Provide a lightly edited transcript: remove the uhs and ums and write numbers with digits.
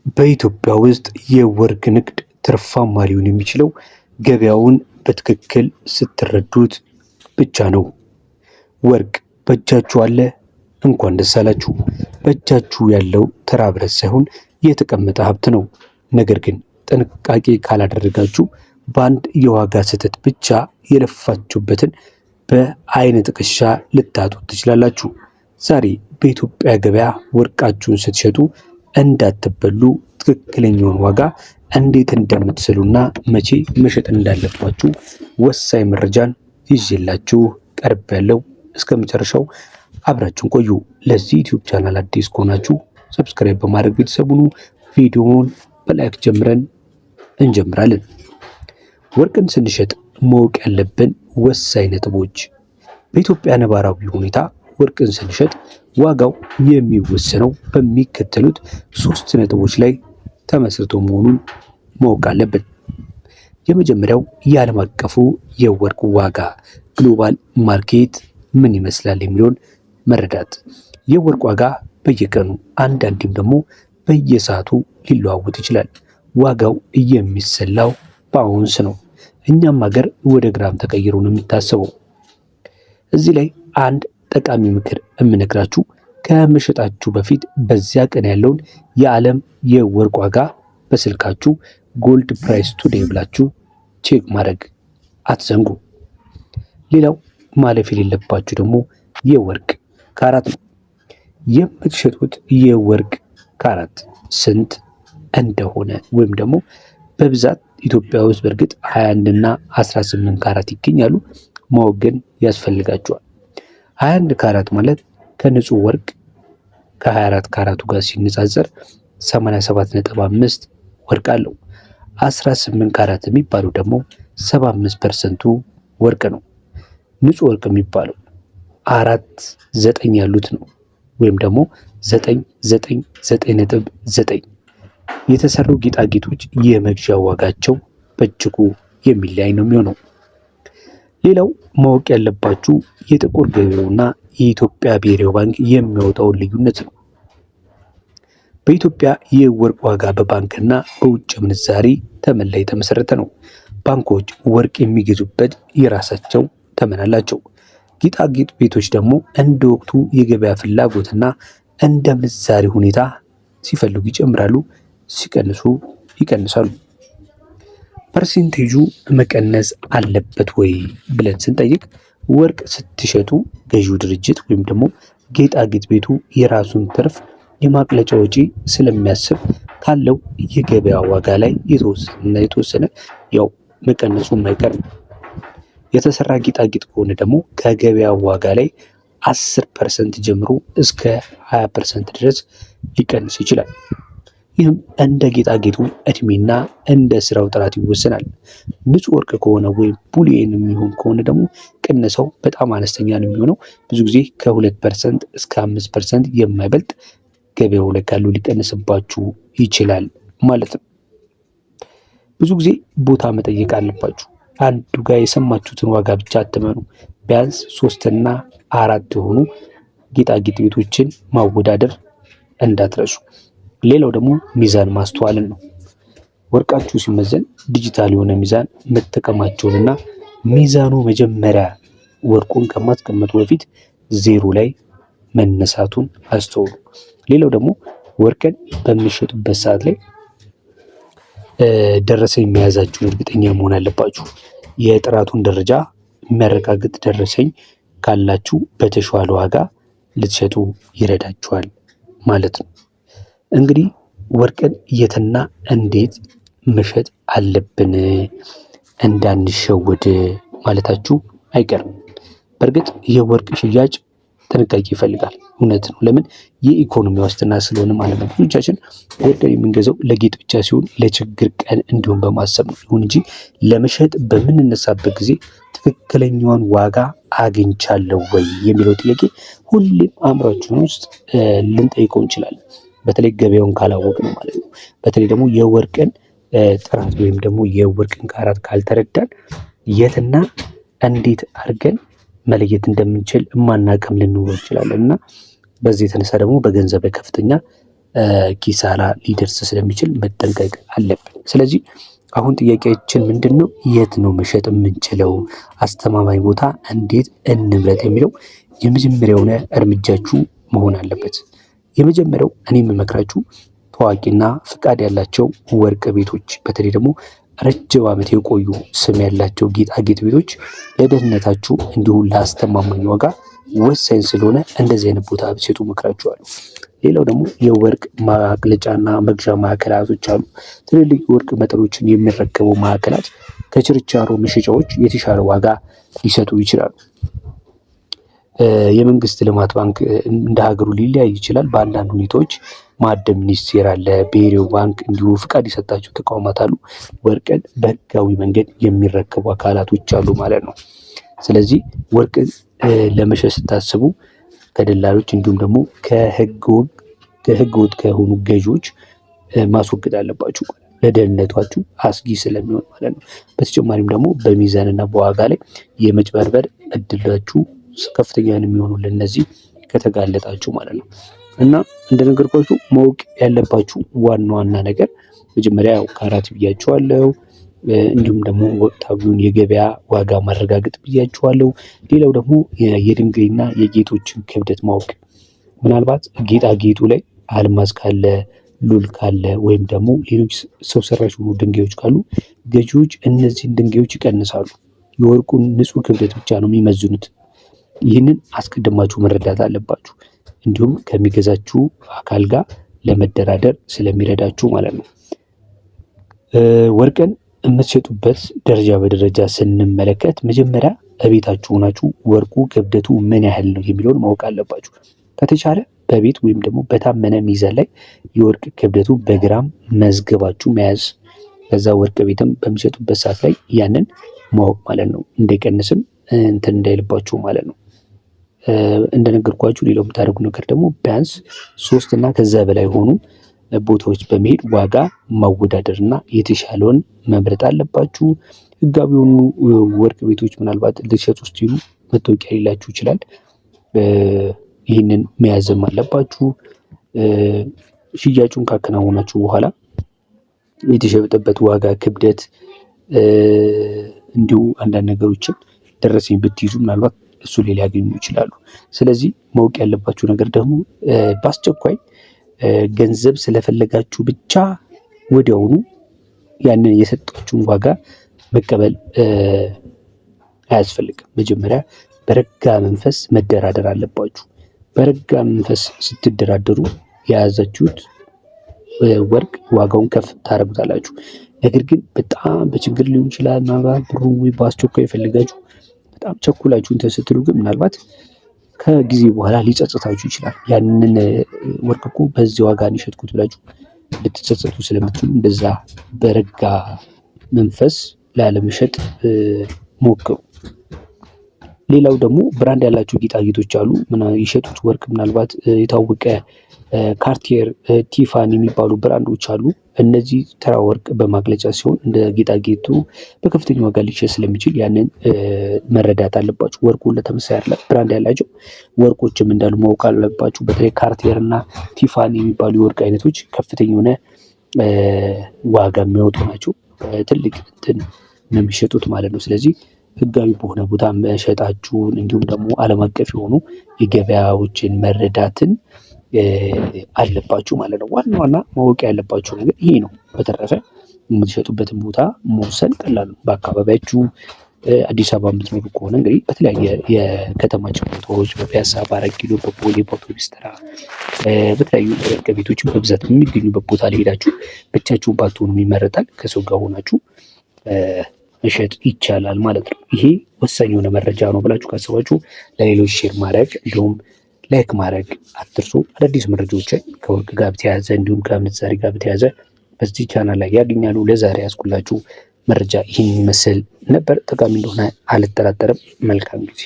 በኢትዮጵያ ውስጥ የወርቅ ንግድ ትርፋማ ሊሆን የሚችለው ገበያውን በትክክል ስትረዱት ብቻ ነው። ወርቅ በእጃችሁ አለ? እንኳን ደስ አላችሁ። በእጃችሁ ያለው ተራ ብረት ሳይሆን የተቀመጠ ሀብት ነው። ነገር ግን ጥንቃቄ ካላደረጋችሁ በአንድ የዋጋ ስህተት ብቻ የለፋችሁበትን በአይነ ጥቅሻ ልታጡት ትችላላችሁ። ዛሬ በኢትዮጵያ ገበያ ወርቃችሁን ስትሸጡ እንዳትበሉ ትክክለኛውን ዋጋ እንዴት እንደምትስሉና መቼ መሸጥ እንዳለባችሁ ወሳኝ መረጃን ይዤላችሁ ቀርብ ያለው እስከ መጨረሻው አብራችሁን ቆዩ። ለዚህ ዩቲዩብ ቻናል አዲስ ከሆናችሁ ሰብስክራይብ በማድረግ ቤተሰቡን ቪዲዮውን በላይክ ጀምረን እንጀምራለን። ወርቅን ስንሸጥ ማወቅ ያለብን ወሳኝ ነጥቦች። በኢትዮጵያ ነባራዊ ሁኔታ ወርቅን ስንሸጥ ዋጋው የሚወሰነው በሚከተሉት 3 ነጥቦች ላይ ተመስርቶ መሆኑን ማወቅ አለብን። የመጀመሪያው የዓለም አቀፉ የወርቅ ዋጋ ግሎባል ማርኬት ምን ይመስላል የሚለውን መረዳት። የወርቅ ዋጋ በየቀኑ አንዳንዴም ደግሞ በየሰዓቱ ሊለዋወጥ ይችላል። ዋጋው የሚሰላው በአውንስ ነው። እኛም ሀገር ወደ ግራም ተቀይሮ ነው የሚታሰበው። እዚህ ላይ አንድ ጠቃሚ ምክር የምነግራችሁ ከመሸጣችሁ በፊት በዚያ ቀን ያለውን የዓለም የወርቅ ዋጋ በስልካችሁ ጎልድ ፕራይስ ቱዴይ ብላችሁ ቼክ ማድረግ አትዘንጉ። ሌላው ማለፍ የሌለባችሁ ደግሞ የወርቅ ካራት ነው። የምትሸጡት የወርቅ ካራት ስንት እንደሆነ ወይም ደግሞ በብዛት ኢትዮጵያ ውስጥ በእርግጥ 21 እና 18 ካራት ይገኛሉ። ማወቅ ግን ያስፈልጋቸዋል። 21 ካራት ማለት ከንጹህ ወርቅ ከ24 ካራቱ ጋር ሲነጻጸር 87.5 ወርቅ አለው። 18 ካራት የሚባለው ደግሞ 75% ወርቅ ነው። ንጹህ ወርቅ የሚባለው 4.9 ያሉት ነው ወይም ደግሞ 999.9። የተሰሩ ጌጣጌጦች የመግዣ ዋጋቸው በእጅጉ የሚለያይ ነው የሚሆነው። ሌላው ማወቅ ያለባችሁ የጥቁር ገበያውና የኢትዮጵያ ብሔራዊ ባንክ የሚያወጣውን ልዩነት ነው። በኢትዮጵያ የወርቅ ዋጋ በባንክና በውጭ ምንዛሪ ተመን ላይ የተመሰረተ ነው። ባንኮች ወርቅ የሚገዙበት የራሳቸው ተመን አላቸው። ጌጣጌጥ ቤቶች ደግሞ እንደ ወቅቱ የገበያ ፍላጎትና እንደ ምንዛሪ ሁኔታ ሲፈልጉ ይጨምራሉ፣ ሲቀንሱ ይቀንሳሉ። ፐርሴንቴጁ መቀነስ አለበት ወይ ብለን ስንጠይቅ ወርቅ ስትሸጡ ገዢው ድርጅት ወይም ደግሞ ጌጣጌጥ ቤቱ የራሱን ትርፍ የማቅለጫ ወጪ ስለሚያስብ ካለው የገበያ ዋጋ ላይ የተወሰነ ያው መቀነሱ የማይቀር ነው። የተሰራ ጌጣጌጥ ከሆነ ደግሞ ከገበያ ዋጋ ላይ 10% ጀምሮ እስከ 20% ድረስ ሊቀንስ ይችላል። ይህም እንደ ጌጣጌጡ እድሜና እንደ ስራው ጥራት ይወሰናል። ንጹህ ወርቅ ከሆነ ወይም ቡሊየን የሚሆን ከሆነ ደግሞ ቅነሳው በጣም አነስተኛ ነው የሚሆነው። ብዙ ጊዜ ከ2% እስከ 5% የማይበልጥ ገበያው ላይ ካሉ ሊቀንስባችሁ ይችላል ማለት ነው። ብዙ ጊዜ ቦታ መጠየቅ አለባችሁ። አንዱ ጋር የሰማችሁትን ዋጋ ብቻ አትመኑ። ቢያንስ 3 እና 4 የሆኑ ጌጣጌጥ ቤቶችን ማወዳደር እንዳትረሱ። ሌላው ደግሞ ሚዛን ማስተዋልን ነው። ወርቃችሁ ሲመዘን ዲጂታል የሆነ ሚዛን መጠቀማቸውንና ሚዛኑ መጀመሪያ ወርቁን ከማስቀመጡ በፊት ዜሮ ላይ መነሳቱን አስተውሉ። ሌላው ደግሞ ወርቅን በሚሸጡበት ሰዓት ላይ ደረሰኝ መያዛችሁን እርግጠኛ መሆን አለባችሁ። የጥራቱን ደረጃ የሚያረጋግጥ ደረሰኝ ካላችሁ በተሻለ ዋጋ ልትሸጡ ይረዳችኋል ማለት ነው። እንግዲህ ወርቅን የትና እንዴት መሸጥ አለብን እንዳንሸወድ ማለታችሁ አይቀርም። በእርግጥ የወርቅ ሽያጭ ጥንቃቄ ይፈልጋል። እውነት ነው። ለምን? የኢኮኖሚ ዋስትና ስለሆነ ማለት ነው። ብዙዎቻችን ወርቅን የምንገዛው ለጌጥ ብቻ ሲሆን ለችግር ቀን እንዲሁም በማሰብ ነው። ይሁን እንጂ ለመሸጥ በምንነሳበት ጊዜ ትክክለኛውን ዋጋ አግኝቻለሁ ወይ የሚለው ጥያቄ ሁሌም አእምሯችን ውስጥ ልንጠይቀው እንችላለን። በተለይ ገበያውን ካላወቅ ነው ማለት ነው። በተለይ ደግሞ የወርቅን ጥራት ወይም ደግሞ የወርቅን ካራት ካልተረዳን የትና እንዴት አድርገን መለየት እንደምንችል ማናቀም ልንኖር እንችላለን እና በዚህ የተነሳ ደግሞ በገንዘብ ላይ ከፍተኛ ኪሳራ ሊደርስ ስለሚችል መጠንቀቅ አለብን። ስለዚህ አሁን ጥያቄያችን ምንድን ነው? የት ነው መሸጥ የምንችለው? አስተማማኝ ቦታ እንዴት እንምረጥ የሚለው የመጀመሪያው እርምጃችሁ መሆን አለበት። የመጀመሪያው እኔ የምመክራችሁ ታዋቂና ፍቃድ ያላቸው ወርቅ ቤቶች፣ በተለይ ደግሞ ረጅም ዓመት የቆዩ ስም ያላቸው ጌጣጌጥ ቤቶች ለደህንነታችሁ እንዲሁም ለአስተማማኝ ዋጋ ወሳኝ ስለሆነ እንደዚህ አይነት ቦታ ብትሸጡ እመክራችኋለሁ። ሌላው ደግሞ የወርቅ ማቅለጫና መግዣ ማዕከላቶች አሉ። ትልልቅ የወርቅ መጠኖችን የሚረከቡ ማዕከላት ከችርቻሮ መሸጫዎች የተሻለ ዋጋ ሊሰጡ ይችላሉ። የመንግስት ልማት ባንክ እንደ ሀገሩ ሊለያይ ይችላል። በአንዳንድ ሁኔታዎች ማዕድን ሚኒስቴር አለ፣ ብሔራዊ ባንክ እንዲሁ ፍቃድ የሰጣቸው ተቋማት አሉ። ወርቅን በህጋዊ መንገድ የሚረከቡ አካላቶች አሉ ማለት ነው። ስለዚህ ወርቅን ለመሸጥ ስታስቡ ከደላሎች እንዲሁም ደግሞ ከህገወጥ ከሆኑ ገዢዎች ማስወገድ አለባችሁ፣ ለደህንነታችሁ አስጊ ስለሚሆን ማለት ነው። በተጨማሪም ደግሞ በሚዛንና በዋጋ ላይ የመጭበርበር እድላችሁ ከፍተኛ የሚሆኑ ለነዚህ ከተጋለጣችሁ ማለት ነው። እና እንደነገርኳችሁ ማወቅ ያለባችሁ ዋና ዋና ነገር መጀመሪያ ካራት ብያችኋለሁ። እንዲሁም ደግሞ ወቅታዊውን የገበያ ዋጋ ማረጋገጥ ብያችኋለሁ። ሌላው ደግሞ የድንጋይና የጌጦችን ክብደት ማወቅ። ምናልባት ጌጣጌጡ ላይ አልማዝ ካለ፣ ሉል ካለ ወይም ደግሞ ሌሎች ሰው ሰራሽ የሆኑ ድንጋዮች ካሉ ገዢዎች እነዚህን ድንጋዮች ይቀንሳሉ። የወርቁን ንጹህ ክብደት ብቻ ነው የሚመዝኑት። ይህንን አስቀድማችሁ መረዳት አለባችሁ። እንዲሁም ከሚገዛችሁ አካል ጋር ለመደራደር ስለሚረዳችሁ ማለት ነው። ወርቅን የምትሸጡበት ደረጃ በደረጃ ስንመለከት መጀመሪያ እቤታችሁ ሆናችሁ ወርቁ ክብደቱ ምን ያህል ነው የሚለውን ማወቅ አለባችሁ። ከተቻለ በቤት ወይም ደግሞ በታመነ ሚዛን ላይ የወርቅ ክብደቱ በግራም መዝገባችሁ መያዝ፣ ከዛ ወርቅ ቤትም በሚሸጡበት ሰዓት ላይ ያንን ማወቅ ማለት ነው። እንዳይቀንስም እንትን እንዳይልባችሁ ማለት ነው። እንደነገርኳችሁ ሌላው የምታደርጉ ነገር ደግሞ ቢያንስ 3 እና ከዛ በላይ ሆኑ ቦታዎች በመሄድ ዋጋ ማወዳደር እና የተሻለውን መምረጥ አለባችሁ። ህጋዊ የሆኑ ወርቅ ቤቶች ምናልባት ልትሸጡ ስትሉ መታወቂያ ሊላችሁ ይችላል። ይህንን መያዝም አለባችሁ። ሽያጩን ካከናወናችሁ በኋላ የተሸጠበት ዋጋ፣ ክብደት እንዲሁ አንዳንድ ነገሮችን ደረሰኝ ብትይዙ ምናልባት እሱ ላይ ሊያገኙ ይችላሉ። ስለዚህ ማወቅ ያለባችሁ ነገር ደግሞ በአስቸኳይ ገንዘብ ስለፈለጋችሁ ብቻ ወዲያውኑ ያንን የሰጣችሁን ዋጋ መቀበል አያስፈልግም። መጀመሪያ በረጋ መንፈስ መደራደር አለባችሁ። በረጋ መንፈስ ስትደራደሩ የያዛችሁት ወርቅ ዋጋውን ከፍ ታደርጉታላችሁ። ነገር ግን በጣም በችግር ሊሆን ይችላል ምናልባት ብሩ ወይ በአስቸኳይ የፈልጋችሁ በጣም ቸኩላችሁ እንትን ስትሉ ግን ምናልባት ከጊዜ በኋላ ሊጸጽታችሁ ይችላል። ያንን ወርቅ እኮ በዚህ ዋጋ ነው የሸጥኩት ብላችሁ ልትጸጸቱ ስለምትችሉ እንደዛ በረጋ መንፈስ ላለመሸጥ ሞክሩ። ሌላው ደግሞ ብራንድ ያላቸው ጌጣጌጦች አሉ። የሸጡት ወርቅ ምናልባት የታወቀ ካርቲየር፣ ቲፋኒ የሚባሉ ብራንዶች አሉ። እነዚህ ተራ ወርቅ በማቅለጫ ሲሆን እንደ ጌጣጌጡ በከፍተኛ ዋጋ ሊሸጥ ስለሚችል ያንን መረዳት አለባችሁ። ወርቁ ለተመሳሳይ አይደለም፣ ብራንድ ያላቸው ወርቆችም እንዳሉ ማወቅ አለባችሁ። በተለይ ካርቲየር እና ቲፋኒ የሚባሉ የወርቅ አይነቶች ከፍተኛ የሆነ ዋጋ የሚያወጡ ናቸው። ትልቅ እንትን ነው የሚሸጡት ማለት ነው። ስለዚህ ህጋዊ በሆነ ቦታ መሸጣችሁን እንዲሁም ደግሞ ዓለም አቀፍ የሆኑ የገበያዎችን መረዳትን አለባችሁ ማለት ነው። ዋና ዋና ማወቅ ያለባችሁ ነገር ይሄ ነው። በተረፈ የምትሸጡበትን ቦታ መወሰን ቀላል ነው። በአካባቢያችሁ አዲስ አበባ የምትኖሩ ከሆነ እንግዲህ በተለያየ የከተማችን ቦታዎች በፒያሳ፣ በ4 ኪሎ፣ በቦሌ፣ በአውቶቡስ ተራ በተለያዩ ወርቅ ቤቶች በብዛት የሚገኙበት ቦታ ላይ ሄዳችሁ ብቻችሁን ባትሆኑ ይመረጣል። ከሰው ጋር ሆናችሁ መሸጥ ይቻላል ማለት ነው። ይሄ ወሳኝ የሆነ መረጃ ነው ብላችሁ ካሰባችሁ ለሌሎች ሼር ማድረግ እንዲሁም ላይክ ማድረግ አትርሱ። አዳዲስ መረጃዎችን ከወርቅ ጋር በተያያዘ እንዲሁም ከምንዛሬ ጋር በተያያዘ በዚህ ቻናል ላይ ያገኛሉ። ለዛሬ ያስኩላችሁ መረጃ ይህን ይመስል ነበር። ጠቃሚ እንደሆነ አልጠራጠርም። መልካም ጊዜ